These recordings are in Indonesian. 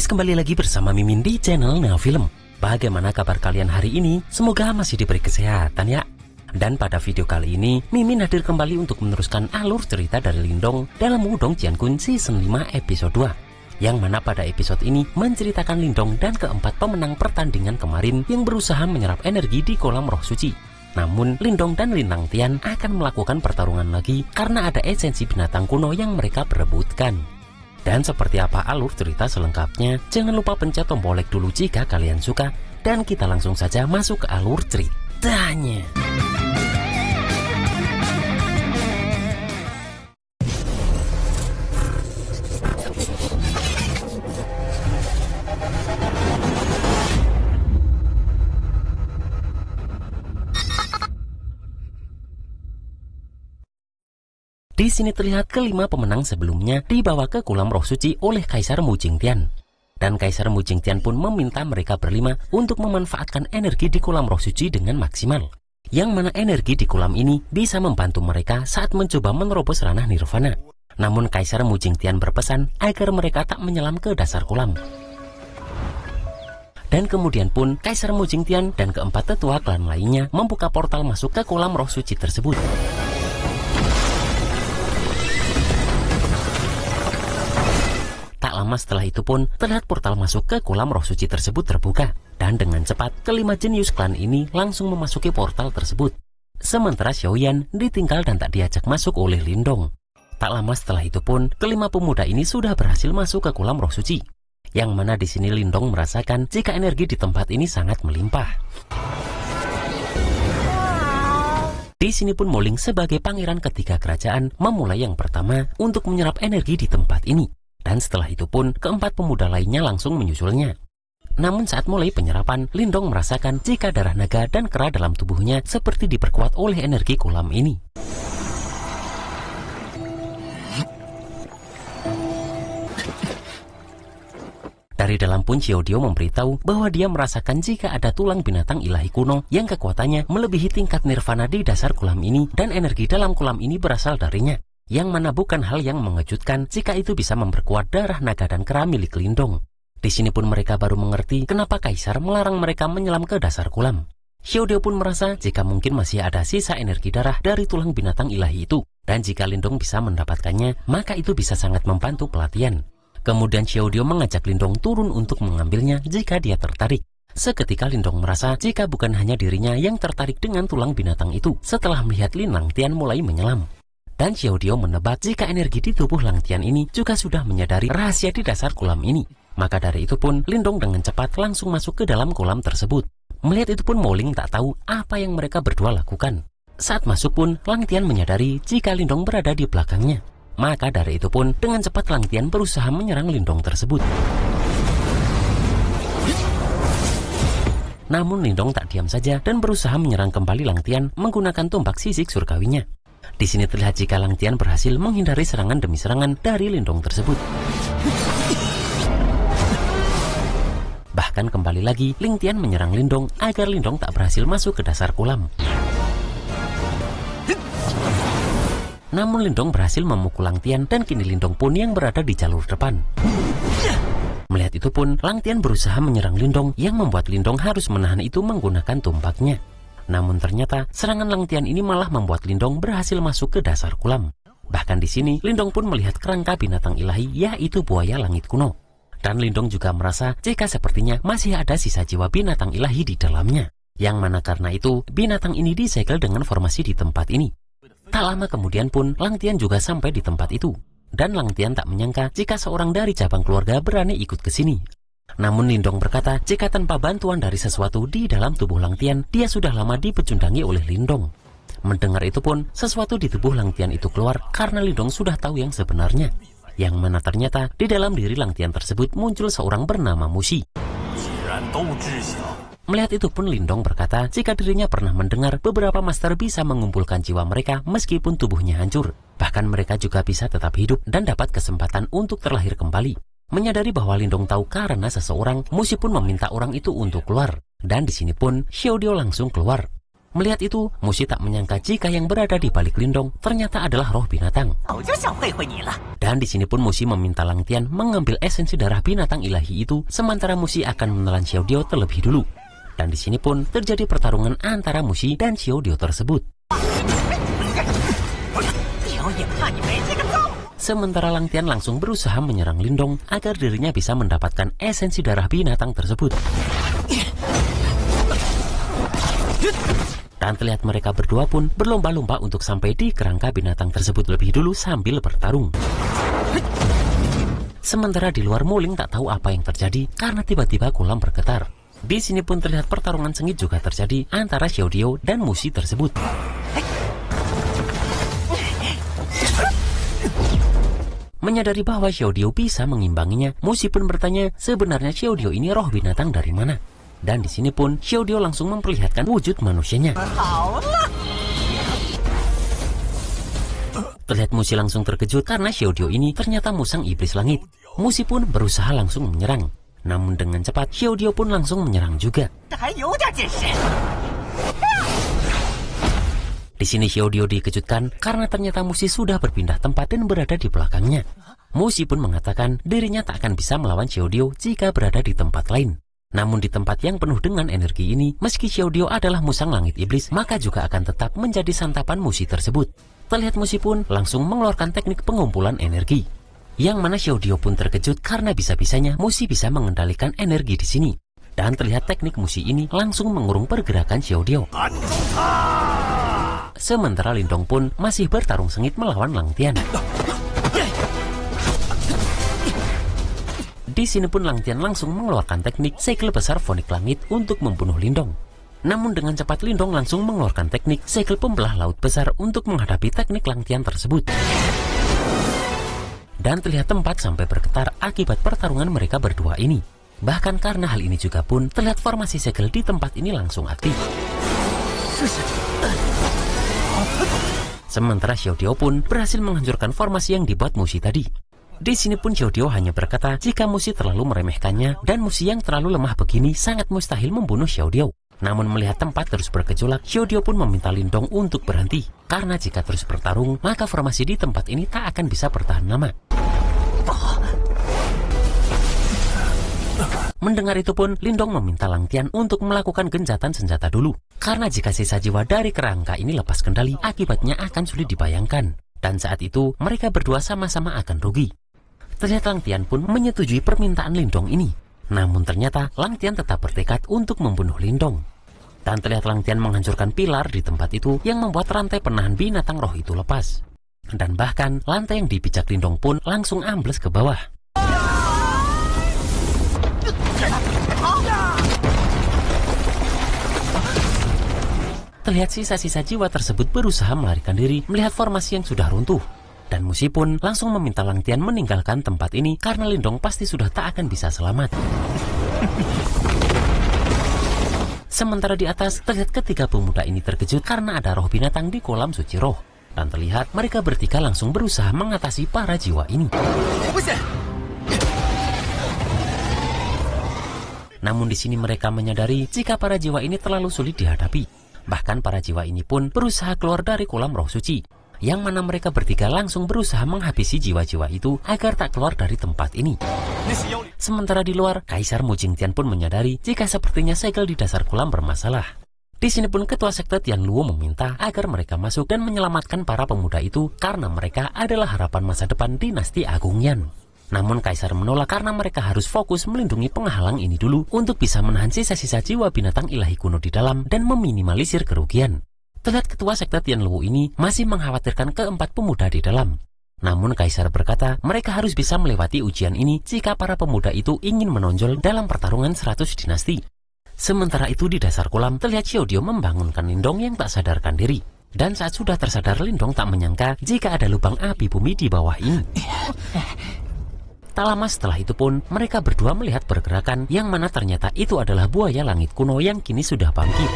guys, kembali lagi bersama Mimin di channel Neo Film. Bagaimana kabar kalian hari ini? Semoga masih diberi kesehatan ya. Dan pada video kali ini, Mimin hadir kembali untuk meneruskan alur cerita dari Lindong dalam Wudong Jiankun Season 5 episode 2. Yang mana pada episode ini menceritakan Lindong dan keempat pemenang pertandingan kemarin yang berusaha menyerap energi di kolam roh suci. Namun Lindong dan Lintang Tian akan melakukan pertarungan lagi karena ada esensi binatang kuno yang mereka perebutkan. Dan seperti apa alur cerita selengkapnya, jangan lupa pencet tombol like dulu jika kalian suka. Dan kita langsung saja masuk ke alur ceritanya. Di sini terlihat kelima pemenang sebelumnya dibawa ke kolam roh suci oleh Kaisar Mu Jingtian. Dan Kaisar Mu Jingtian pun meminta mereka berlima untuk memanfaatkan energi di kolam roh suci dengan maksimal. Yang mana energi di kolam ini bisa membantu mereka saat mencoba menerobos ranah nirvana. Namun Kaisar Mu Jingtian berpesan agar mereka tak menyelam ke dasar kolam. Dan kemudian pun Kaisar Mu Jingtian dan keempat tetua klan lainnya membuka portal masuk ke kolam roh suci tersebut. Tak lama setelah itu pun terlihat portal masuk ke kolam roh suci tersebut terbuka. Dan dengan cepat kelima jenius klan ini langsung memasuki portal tersebut. Sementara Xiaoyan ditinggal dan tak diajak masuk oleh Lindong. Tak lama setelah itu pun kelima pemuda ini sudah berhasil masuk ke kolam roh suci. Yang mana di sini Lindong merasakan jika energi di tempat ini sangat melimpah. Di sini pun Moling sebagai pangeran ketiga kerajaan memulai yang pertama untuk menyerap energi di tempat ini. Dan setelah itu pun keempat pemuda lainnya langsung menyusulnya. Namun saat mulai penyerapan, Lindong merasakan jika darah naga dan kera dalam tubuhnya seperti diperkuat oleh energi kolam ini. Dari dalam pun Xiaodio memberitahu bahwa dia merasakan jika ada tulang binatang ilahi kuno yang kekuatannya melebihi tingkat nirvana di dasar kolam ini dan energi dalam kolam ini berasal darinya. Yang mana bukan hal yang mengejutkan jika itu bisa memperkuat darah naga dan kera milik Lindong. Di sini pun mereka baru mengerti kenapa Kaisar melarang mereka menyelam ke dasar kolam. Xiaodio pun merasa jika mungkin masih ada sisa energi darah dari tulang binatang ilahi itu. Dan jika Lindong bisa mendapatkannya, maka itu bisa sangat membantu pelatihan. Kemudian Xiaodio mengajak Lindong turun untuk mengambilnya jika dia tertarik. Seketika Lindong merasa jika bukan hanya dirinya yang tertarik dengan tulang binatang itu setelah melihat Lintang Tian mulai menyelam. Dan Xiaodio menebak jika energi di tubuh Lang Tian ini juga sudah menyadari rahasia di dasar kolam ini. Maka dari itu pun Lindong dengan cepat langsung masuk ke dalam kolam tersebut. Melihat itu pun Moling tak tahu apa yang mereka berdua lakukan. Saat masuk pun Lang Tian menyadari jika Lindong berada di belakangnya. Maka dari itu pun dengan cepat Lang Tian berusaha menyerang Lindong tersebut. Namun Lindong tak diam saja dan berusaha menyerang kembali Lang Tian menggunakan tombak sisik surgawinya. Di sini terlihat jika Lang Tian berhasil menghindari serangan demi serangan dari Lindong tersebut. Bahkan kembali lagi Lang Tian menyerang Lindong agar Lindong tak berhasil masuk ke dasar kolam. Namun Lindong berhasil memukul Lang Tian dan kini Lindong pun yang berada di jalur depan. Melihat itu pun Lang Tian berusaha menyerang Lindong yang membuat Lindong harus menahan itu menggunakan tombaknya. Namun ternyata serangan Lang Tian ini malah membuat Lindong berhasil masuk ke dasar kolam. Bahkan di sini Lindong pun melihat kerangka binatang ilahi yaitu buaya langit kuno. Dan Lindong juga merasa jika sepertinya masih ada sisa jiwa binatang ilahi di dalamnya. Yang mana karena itu binatang ini disegel dengan formasi di tempat ini. Tak lama kemudian pun Lang Tian juga sampai di tempat itu. Dan Lang Tian tak menyangka jika seorang dari cabang keluarga berani ikut ke sini. Namun Lindong berkata jika tanpa bantuan dari sesuatu di dalam tubuh Lang Tian, dia sudah lama dipecundangi oleh Lindong. Mendengar itu pun, sesuatu di tubuh Lang Tian itu keluar karena Lindong sudah tahu yang sebenarnya. Yang mana ternyata di dalam diri Lang Tian tersebut muncul seorang bernama Mushi. Melihat itu pun Lindong berkata jika dirinya pernah mendengar beberapa master bisa mengumpulkan jiwa mereka meskipun tubuhnya hancur. Bahkan mereka juga bisa tetap hidup dan dapat kesempatan untuk terlahir kembali. Menyadari bahwa Lindong tahu karena seseorang, Mushi pun meminta orang itu untuk keluar. Dan di sini pun Xiaodio langsung keluar. Melihat itu, Musi tak menyangka jika yang berada di balik Lindong ternyata adalah roh binatang. Dan di sini pun Musi meminta Lang Tian mengambil esensi darah binatang ilahi itu, sementara Musi akan menelan Xiao Dio terlebih dulu. Dan di sini pun terjadi pertarungan antara Musi dan Xiao Dio tersebut. Sementara Lang Tian langsung berusaha menyerang Lindong agar dirinya bisa mendapatkan esensi darah binatang tersebut. Dan terlihat mereka berdua pun berlomba-lomba untuk sampai di kerangka binatang tersebut lebih dulu sambil bertarung. Sementara di luar Mu Ling tak tahu apa yang terjadi karena tiba-tiba kolam bergetar. Di sini pun terlihat pertarungan sengit juga terjadi antara Xiao Dio dan Musi tersebut. Menyadari bahwa Xiao Dio bisa mengimbanginya, Musi pun bertanya sebenarnya Xiao Dio ini roh binatang dari mana. Dan di sini pun Xiao Dio langsung memperlihatkan wujud manusianya. Terlihat Musi langsung terkejut karena Xiao Dio ini ternyata musang iblis langit. Musi pun berusaha langsung menyerang. Namun dengan cepat Xiao Dio pun langsung menyerang juga. Di sini Xiao Dio dikejutkan karena ternyata Musi sudah berpindah tempat dan berada di belakangnya. Musi pun mengatakan dirinya tak akan bisa melawan Xiao Dio jika berada di tempat lain. Namun di tempat yang penuh dengan energi ini, meski Xiao Dio adalah musang langit iblis, maka juga akan tetap menjadi santapan Musi tersebut. Terlihat Musi pun langsung mengeluarkan teknik pengumpulan energi. Yang mana Xiao Dio pun terkejut karena bisa-bisanya Musi bisa mengendalikan energi di sini. Dan terlihat teknik Musi ini langsung mengurung pergerakan Xiao Dio. Sementara Lindong pun masih bertarung sengit melawan Lang Tian. Di sini pun Lang Tian langsung mengeluarkan teknik segel besar fonik langit untuk membunuh Lindong. Namun dengan cepat Lindong langsung mengeluarkan teknik segel pembelah laut besar untuk menghadapi teknik Lang Tian tersebut. Dan terlihat tempat sampai bergetar akibat pertarungan mereka berdua ini. Bahkan karena hal ini juga pun terlihat formasi segel di tempat ini langsung aktif. Sementara Xiao Dio pun berhasil menghancurkan formasi yang dibuat Musi tadi. Di sini pun Xiao Dio hanya berkata jika Musi terlalu meremehkannya dan Musi yang terlalu lemah begini sangat mustahil membunuh Xiao Dio. Namun melihat tempat terus bergejolak, Xiao Dio pun meminta Lindong untuk berhenti. Karena jika terus bertarung, maka formasi di tempat ini tak akan bisa bertahan lama. Mendengar itu pun, Lindong meminta Lang Tian untuk melakukan gencatan senjata dulu. Karena jika sisa jiwa dari kerangka ini lepas kendali, akibatnya akan sulit dibayangkan. Dan saat itu, mereka berdua sama-sama akan rugi. Ternyata Lang Tian pun menyetujui permintaan Lindong ini. Namun ternyata Lang Tian tetap bertekad untuk membunuh Lindong. Dan terlihat Lang Tian menghancurkan pilar di tempat itu yang membuat rantai penahan binatang roh itu lepas. Dan bahkan lantai yang dipijak Lindong pun langsung ambles ke bawah. Terlihat sisa-sisa jiwa tersebut berusaha melarikan diri melihat formasi yang sudah runtuh. Dan Musi pun langsung meminta Lang Tian meninggalkan tempat ini karena Lindong pasti sudah tak akan bisa selamat. Sementara di atas terlihat ketiga pemuda ini terkejut karena ada roh binatang di kolam suci roh. Dan terlihat mereka bertiga langsung berusaha mengatasi para jiwa ini. Namun di sini mereka menyadari jika para jiwa ini terlalu sulit dihadapi. Bahkan para jiwa ini pun berusaha keluar dari kolam roh suci. Yang mana mereka bertiga langsung berusaha menghabisi jiwa-jiwa itu agar tak keluar dari tempat ini. Sementara di luar, Kaisar Mu Jingtian pun menyadari jika sepertinya segel di dasar kolam bermasalah. Di sini pun ketua sekte Tian Luo meminta agar mereka masuk dan menyelamatkan para pemuda itu karena mereka adalah harapan masa depan dinasti Agung Yan. Namun Kaisar menolak karena mereka harus fokus melindungi penghalang ini dulu untuk bisa menahan sisa-sisa jiwa binatang ilahi kuno di dalam dan meminimalisir kerugian. Terlihat ketua sekte Tian Luo ini masih mengkhawatirkan keempat pemuda di dalam. Namun Kaisar berkata mereka harus bisa melewati ujian ini jika para pemuda itu ingin menonjol dalam pertarungan 100 dinasti. Sementara itu di dasar kolam terlihat Xiao Dio membangunkan Lindong yang tak sadarkan diri. Dan saat sudah tersadar Lindong tak menyangka jika ada lubang api bumi di bawah ini. Tak lama setelah itu pun mereka berdua melihat pergerakan yang mana ternyata itu adalah buaya langit kuno yang kini sudah bangkit.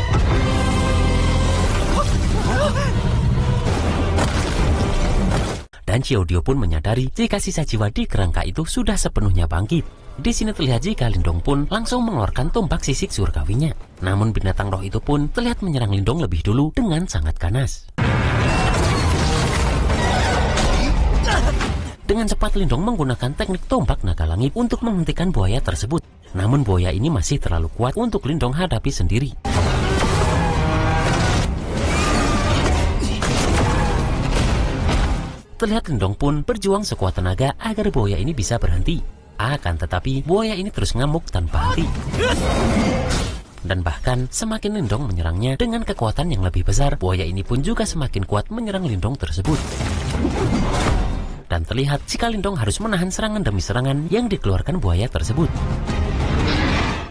Dan Dan Xiaodio pun menyadari jika sisa jiwa di kerangka itu sudah sepenuhnya bangkit. Di sini terlihat jika Lindong pun langsung mengeluarkan tombak sisik surgawinya. Namun binatang roh itu pun terlihat menyerang Lindong lebih dulu dengan sangat ganas. Dengan cepat Lindong menggunakan teknik tombak naga langit untuk menghentikan buaya tersebut. Namun buaya ini masih terlalu kuat untuk Lindong hadapi sendiri. Terlihat Lindong pun berjuang sekuat tenaga agar buaya ini bisa berhenti. Akan tetapi buaya ini terus ngamuk tanpa henti. Dan bahkan semakin Lindong menyerangnya dengan kekuatan yang lebih besar, buaya ini pun juga semakin kuat menyerang Lindong tersebut. Dan terlihat jika Lindong harus menahan serangan demi serangan yang dikeluarkan buaya tersebut.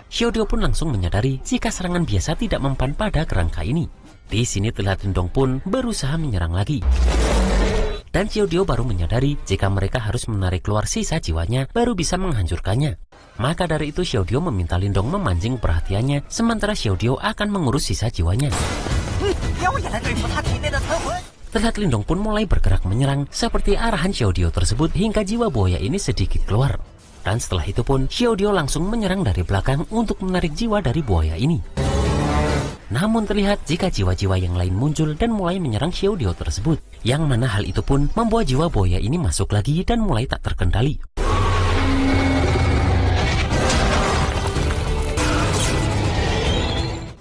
Xiaodio pun langsung menyadari jika serangan biasa tidak mempan pada kerangka ini. Di sini terlihat Lindong pun berusaha menyerang lagi. Dan Xiaodio baru menyadari jika mereka harus menarik keluar sisa jiwanya baru bisa menghancurkannya. Maka dari itu Xiaodio meminta Lindong memancing perhatiannya, sementara Xiaodio akan mengurus sisa jiwanya. Terlihat Lindong pun mulai bergerak menyerang seperti arahan Xiaodio tersebut hingga jiwa buaya ini sedikit keluar. Dan setelah itu pun Xiaodio langsung menyerang dari belakang untuk menarik jiwa dari buaya ini. Namun terlihat jika jiwa-jiwa yang lain muncul dan mulai menyerang Xiaodio tersebut, yang mana hal itu pun membuat jiwa buaya ini masuk lagi dan mulai tak terkendali.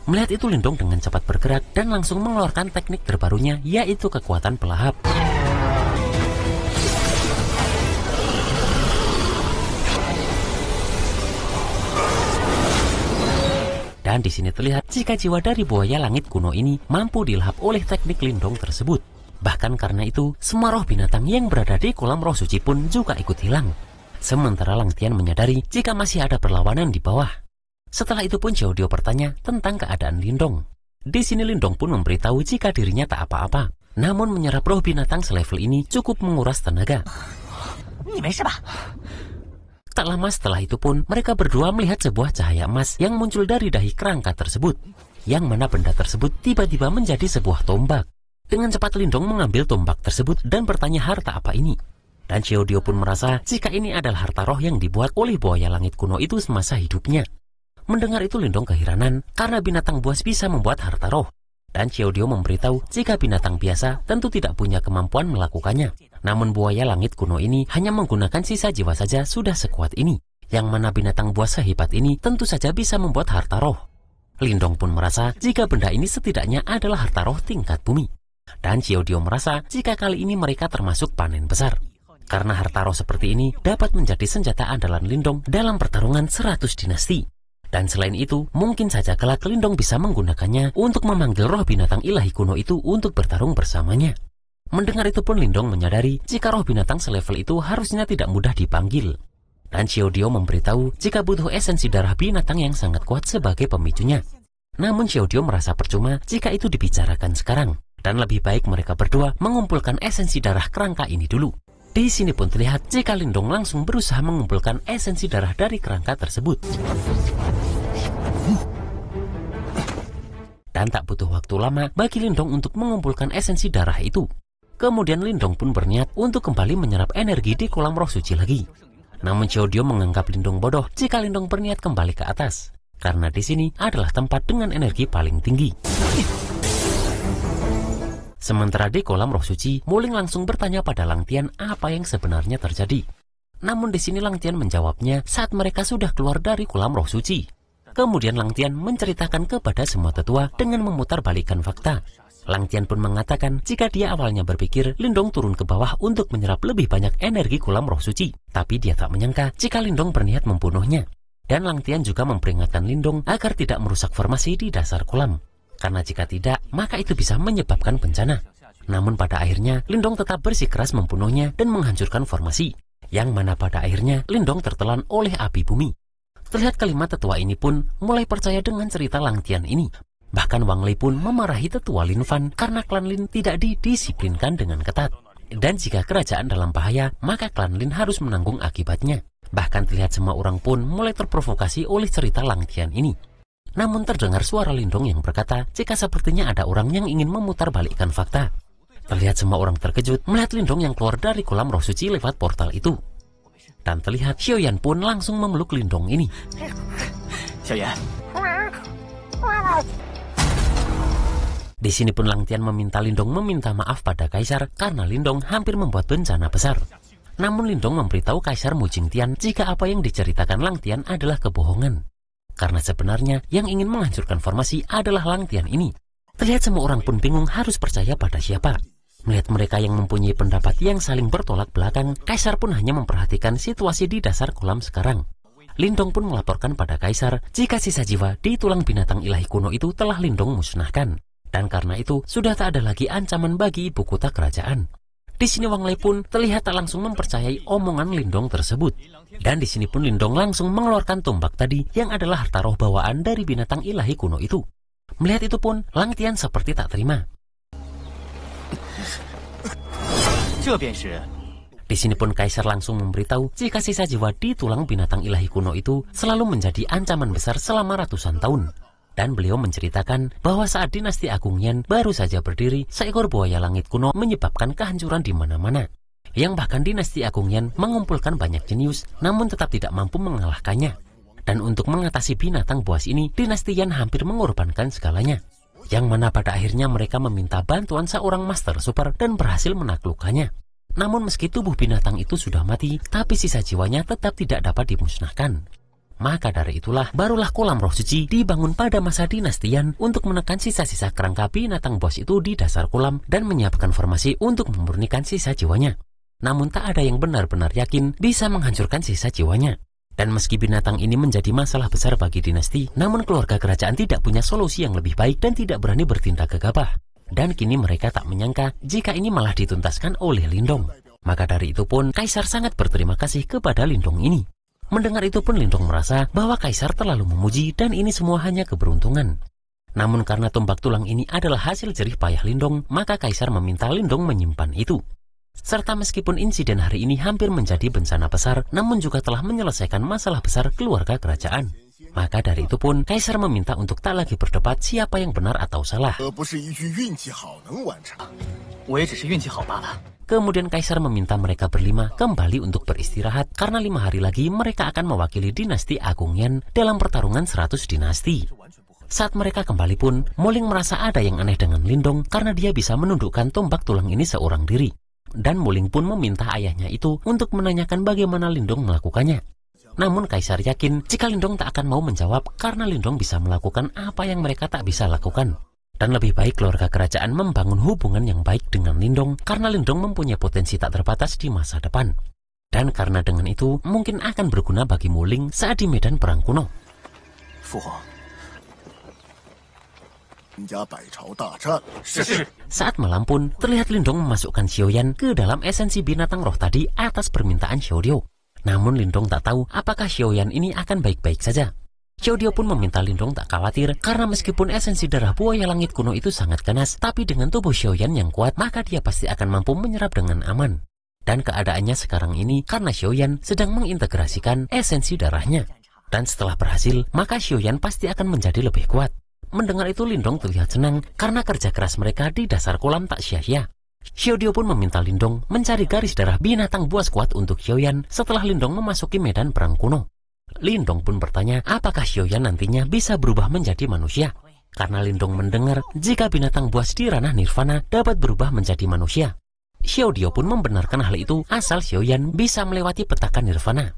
Melihat itu Lindong dengan cepat bergerak dan langsung mengeluarkan teknik terbarunya, yaitu kekuatan pelahap. Dan di sini terlihat jika jiwa dari buaya langit kuno ini mampu dilahap oleh teknik Lindong tersebut. Bahkan karena itu, semua roh binatang yang berada di kolam roh suci pun juga ikut hilang. Sementara Lang Tian menyadari jika masih ada perlawanan di bawah. Setelah itu pun Xiaodio bertanya tentang keadaan Lindong. Di sini Lindong pun memberitahu jika dirinya tak apa-apa. Namun menyerap roh binatang selevel ini cukup menguras tenaga. Tak lama setelah itu pun mereka berdua melihat sebuah cahaya emas yang muncul dari dahi kerangka tersebut. Yang mana benda tersebut tiba-tiba menjadi sebuah tombak. Dengan cepat Lindong mengambil tombak tersebut dan bertanya harta apa ini. Dan Xiaodio pun merasa jika ini adalah harta roh yang dibuat oleh buaya langit kuno itu semasa hidupnya. Mendengar itu Lindong keheranan karena binatang buas bisa membuat harta roh. Dan Xiaodio memberitahu jika binatang biasa tentu tidak punya kemampuan melakukannya. Namun buaya langit kuno ini hanya menggunakan sisa jiwa saja sudah sekuat ini. Yang mana binatang buas sehebat ini tentu saja bisa membuat harta roh. Lindong pun merasa jika benda ini setidaknya adalah harta roh tingkat bumi. Dan Xiaodio merasa jika kali ini mereka termasuk panen besar. Karena harta roh seperti ini dapat menjadi senjata andalan Lindong dalam pertarungan 100 dinasti. Dan selain itu, mungkin saja kelak Lindong bisa menggunakannya untuk memanggil roh binatang ilahi kuno itu untuk bertarung bersamanya. Mendengar itu pun Lindong menyadari jika roh binatang selevel itu harusnya tidak mudah dipanggil. Dan Xiaodio memberitahu jika butuh esensi darah binatang yang sangat kuat sebagai pemicunya. Namun Xiaodio merasa percuma jika itu dibicarakan sekarang. Dan lebih baik mereka berdua mengumpulkan esensi darah kerangka ini dulu. Di sini pun terlihat jika Lindong langsung berusaha mengumpulkan esensi darah dari kerangka tersebut. Dan tak butuh waktu lama bagi Lindong untuk mengumpulkan esensi darah itu. Kemudian Lindong pun berniat untuk kembali menyerap energi di kolam roh suci lagi. Namun Xiaodio menganggap Lindong bodoh jika Lindong berniat kembali ke atas. Karena di sini adalah tempat dengan energi paling tinggi. Sementara di kolam roh suci, Muling langsung bertanya pada Lang Tian apa yang sebenarnya terjadi. Namun di sini Lang Tian menjawabnya saat mereka sudah keluar dari kolam roh suci. Kemudian Lang Tian menceritakan kepada semua tetua dengan memutarbalikkan fakta. Lang Tian pun mengatakan jika dia awalnya berpikir Lindong turun ke bawah untuk menyerap lebih banyak energi kolam roh suci. Tapi dia tak menyangka jika Lindong berniat membunuhnya. Dan Lang Tian juga memperingatkan Lindong agar tidak merusak formasi di dasar kolam. Karena jika tidak, maka itu bisa menyebabkan bencana. Namun pada akhirnya, Lindong tetap bersikeras membunuhnya dan menghancurkan formasi. Yang mana pada akhirnya, Lindong tertelan oleh api bumi. Terlihat kelima tetua ini pun mulai percaya dengan cerita Lang Tian ini. Bahkan Wang Lei pun memarahi tetua Lin Fan karena klan Lin tidak didisiplinkan dengan ketat. Dan jika kerajaan dalam bahaya, maka klan Lin harus menanggung akibatnya. Bahkan terlihat semua orang pun mulai terprovokasi oleh cerita Lang Tian ini. Namun terdengar suara Lindong yang berkata jika sepertinya ada orang yang ingin memutarbalikkan fakta. Terlihat semua orang terkejut melihat Lindong yang keluar dari kolam roh suci lewat portal itu. Dan terlihat Xiaoyan pun langsung memeluk Lindong ini. Xiaoyan. Di sini pun Lang Tian meminta Lindong meminta maaf pada Kaisar karena Lindong hampir membuat bencana besar. Namun Lindong memberitahu Kaisar Mu Jingtian jika apa yang diceritakan Lang Tian adalah kebohongan. Karena sebenarnya yang ingin menghancurkan formasi adalah Lang Tian ini. Terlihat semua orang pun bingung harus percaya pada siapa. Melihat mereka yang mempunyai pendapat yang saling bertolak belakang, Kaisar pun hanya memperhatikan situasi di dasar kolam sekarang. Lindong pun melaporkan pada Kaisar jika sisa jiwa di tulang binatang ilahi kuno itu telah Lindong musnahkan. Dan karena itu, sudah tak ada lagi ancaman bagi ibu kota kerajaan. Di sini Wang Lei pun terlihat tak langsung mempercayai omongan Lindong tersebut. Dan di sini pun Lindong langsung mengeluarkan tombak tadi yang adalah harta roh bawaan dari binatang ilahi kuno itu. Melihat itu pun, Lang Tian seperti tak terima. Di sini pun Kaisar langsung memberitahu jika sisa jiwa di tulang binatang ilahi kuno itu selalu menjadi ancaman besar selama ratusan tahun. Dan beliau menceritakan bahwa saat dinasti Agung Yan baru saja berdiri, seekor buaya langit kuno menyebabkan kehancuran di mana-mana. Yang bahkan dinasti Agung Yan mengumpulkan banyak jenius, namun tetap tidak mampu mengalahkannya. Dan untuk mengatasi binatang buas ini, dinasti Yan hampir mengorbankan segalanya. Yang mana pada akhirnya mereka meminta bantuan seorang master super dan berhasil menaklukkannya. Namun meski tubuh binatang itu sudah mati, tapi sisa jiwanya tetap tidak dapat dimusnahkan. Maka dari itulah, barulah kolam roh suci dibangun pada masa dinasti Yan untuk menekan sisa-sisa kerangka binatang buas itu di dasar kolam dan menyiapkan formasi untuk memurnikan sisa jiwanya. Namun tak ada yang benar-benar yakin bisa menghancurkan sisa jiwanya. Dan meski binatang ini menjadi masalah besar bagi dinasti, namun keluarga kerajaan tidak punya solusi yang lebih baik dan tidak berani bertindak gegabah. Dan kini mereka tak menyangka jika ini malah dituntaskan oleh Lindong. Maka dari itu pun, Kaisar sangat berterima kasih kepada Lindong ini. Mendengar itu pun Lindong merasa bahwa Kaisar terlalu memuji dan ini semua hanya keberuntungan. Namun karena tombak tulang ini adalah hasil jerih payah Lindong, maka Kaisar meminta Lindong menyimpan itu. Serta meskipun insiden hari ini hampir menjadi bencana besar, namun juga telah menyelesaikan masalah besar keluarga kerajaan. Maka dari itu pun, Kaisar meminta untuk tak lagi berdebat siapa yang benar atau salah. Kemudian Kaisar meminta mereka berlima kembali untuk beristirahat karena 5 hari lagi mereka akan mewakili dinasti Agung Yan dalam pertarungan 100 dinasti. Saat mereka kembali pun, Moling merasa ada yang aneh dengan Lindong karena dia bisa menundukkan tombak tulang ini seorang diri. Dan Moling pun meminta ayahnya itu untuk menanyakan bagaimana Lindong melakukannya. Namun Kaisar yakin jika Lindong tak akan mau menjawab karena Lindong bisa melakukan apa yang mereka tak bisa lakukan. Dan lebih baik keluarga kerajaan membangun hubungan yang baik dengan Lindong karena Lindong mempunyai potensi tak terbatas di masa depan. Dan karena dengan itu mungkin akan berguna bagi Moling saat di medan perang kuno. Saat malam pun, terlihat Lindong memasukkan Xiaoyan ke dalam esensi binatang roh tadi atas permintaan Xiaodio. Namun Lindong tak tahu apakah Xiaoyan ini akan baik-baik saja. Xiaodio pun meminta Lindong tak khawatir karena meskipun esensi darah buaya langit kuno itu sangat ganas, tapi dengan tubuh Xiaoyan yang kuat, maka dia pasti akan mampu menyerap dengan aman. Dan keadaannya sekarang ini karena Xiaoyan sedang mengintegrasikan esensi darahnya. Dan setelah berhasil, maka Xiaoyan pasti akan menjadi lebih kuat. Mendengar itu Lindong terlihat senang karena kerja keras mereka di dasar kolam tak sia-sia. Xiaodio pun meminta Lindong mencari garis darah binatang buas kuat untuk Xiaoyan setelah Lindong memasuki medan perang kuno. Lindong pun bertanya apakah Xiaoyan nantinya bisa berubah menjadi manusia. Karena Lindong mendengar jika binatang buas di ranah nirvana dapat berubah menjadi manusia. Xiaodio pun membenarkan hal itu asal Xiaoyan bisa melewati petaka nirvana.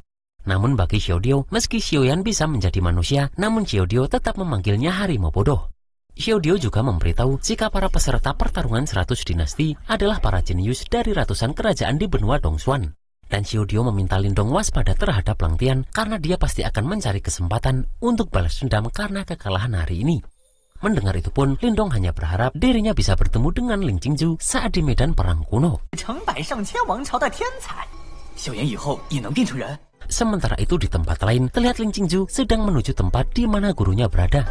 Namun bagi Xiaodio, meski Xiaoyan bisa menjadi manusia, namun Xiaodio tetap memanggilnya harimau bodoh. Xiaodio juga memberitahu jika para peserta pertarungan 100 dinasti adalah para jenius dari ratusan kerajaan di benua Dongsuan. Dan Xiaodio meminta Lindong waspada terhadap Lang Tian karena dia pasti akan mencari kesempatan untuk balas dendam karena kekalahan hari ini. Mendengar itu pun, Lindong hanya berharap dirinya bisa bertemu dengan Ling Qingju saat di medan perang kuno. Sementara itu di tempat lain, terlihat Ling Qingju sedang menuju tempat di mana gurunya berada.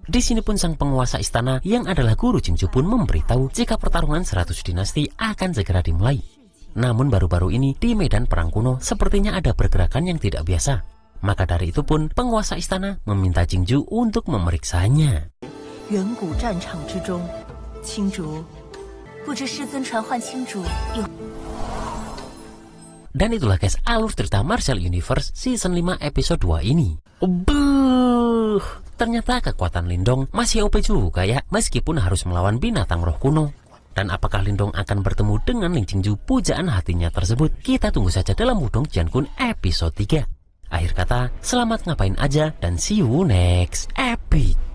Di sini pun sang penguasa istana yang adalah guru Qingju pun memberitahu jika pertarungan 100 dinasti akan segera dimulai. Namun baru-baru ini di medan perang kuno sepertinya ada pergerakan yang tidak biasa. Maka dari itu pun penguasa istana meminta Jingju untuk memeriksanya. 远古战场之中，青竹，不知师尊传唤青竹有。 Dan itulah guys alur cerita Martial Universe Season 5 episode 2 ini. Buh, ternyata kekuatan Lindong masih OP juga ya, meskipun harus melawan binatang roh kuno. Dan apakah Lindong akan bertemu dengan Ling Jingju pujaan hatinya tersebut? Kita tunggu saja dalam Wudong Jiankun episode 3. Akhir kata, selamat ngapain aja dan see you next episode.